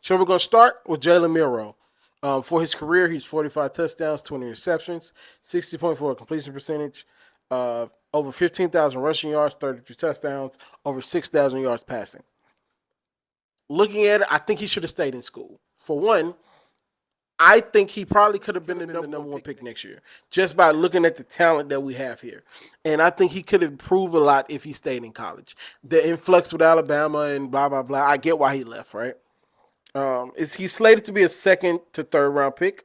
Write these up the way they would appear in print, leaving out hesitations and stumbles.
So we're going to start with Jalen Milroe. For his career, he's 45 touchdowns, 20 receptions, 60.4 completion percentage, over 15,000 rushing yards, 33 touchdowns, over 6,000 yards passing. Looking at it, I think he should have stayed in school. For one, I think he probably could have been the number one pick next year, just by looking at the talent that we have here. And I think he could have improved a lot if he stayed in college. The influx with Alabama and blah, blah, blah, I get why he left, right? He's slated to be a second to third round pick.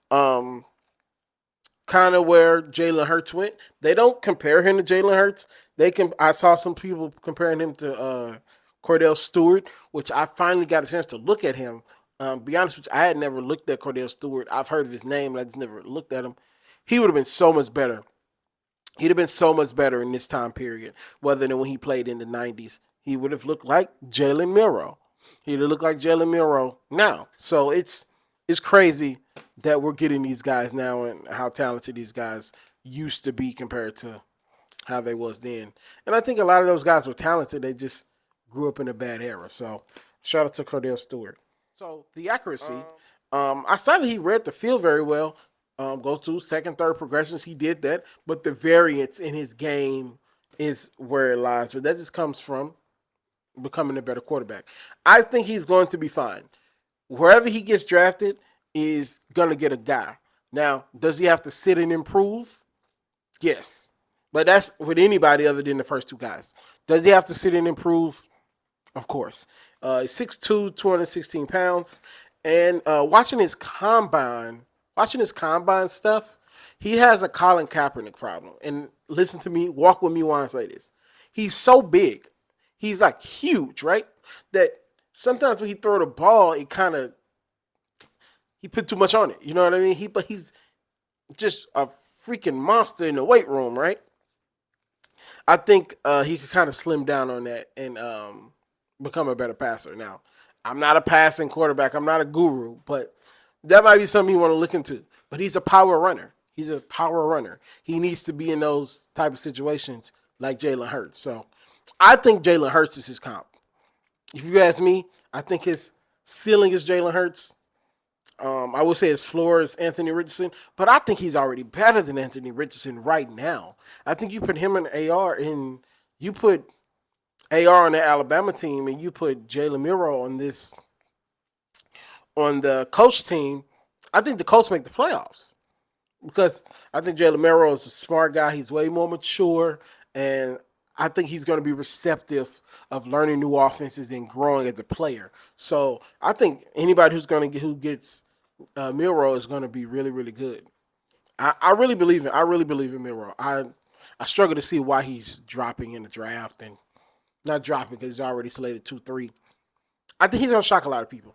Kind of where Jalen Hurts went. They don't compare him to Jalen Hurts. I saw some people comparing him to Cordell Stewart, which I finally got a chance to look at him. Be honest with you, I had never looked at Cordell Stewart. I've heard of his name, and I just never looked at him. He would have been so much better. He'd have been so much better in this time period, whether than when he played in the 90s. He would have looked like Jalen Milroe. He'd have looked like Jalen Milroe now. So it's crazy that we're getting these guys now and how talented these guys used to be compared to how they was then. And I think a lot of those guys were talented. They just grew up in a bad era. So shout out to Cordell Stewart. So the accuracy, I saw that he read the field very well. Go to second, third progressions, he did that. But the variance in his game is where it lies. But that just comes from becoming a better quarterback. I think he's going to be fine. Wherever he gets drafted is going to get a guy. Now, does he have to sit and improve? Yes. But that's with anybody other than the first two guys. Does he have to sit and improve? Of course. 6'2", 216 pounds. And watching his combine stuff, he has a Colin Kaepernick problem. And listen to me, walk with me while I say this. He's so big. He's like huge, right? That sometimes when he throw the ball, he put too much on it. You know what I mean? But he's just a freaking monster in the weight room, right? I think he could kind of slim down on that and become a better passer. Now, I'm not a passing quarterback. I'm not a guru, but that might be something you want to look into. But he's a power runner. He's a power runner. He needs to be in those type of situations like Jalen Hurts. So I think Jalen Hurts is his comp. If you ask me, I think his ceiling is Jalen Hurts. I would say his floor is Anthony Richardson, but I think he's already better than Anthony Richardson right now. I think you put him in AR and you put AR on the Alabama team and you put Jalen Milroe on the coach team. I think the Colts make the playoffs because I think Jalen Milroe is a smart guy. He's way more mature, and I think he's going to be receptive of learning new offenses and growing as a player. So I think anybody who gets Milroe is going to be really, really good. I really believe in Milroe. I struggle to see why he's dropping in the draft and not dropping because he's already slated 2-3. I think he's going to shock a lot of people,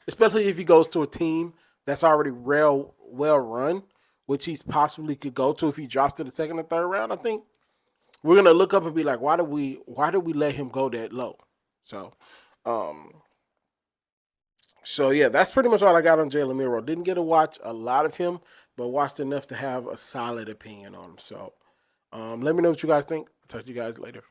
especially if he goes to a team that's already well run, which he possibly could go to if he drops to the second or third round. I think we're gonna look up and be like, why did we let him go that low? So yeah, that's pretty much all I got on Jalen Milroe. Didn't get to watch a lot of him, but watched enough to have a solid opinion on him. So let me know what you guys think. I'll talk to you guys later.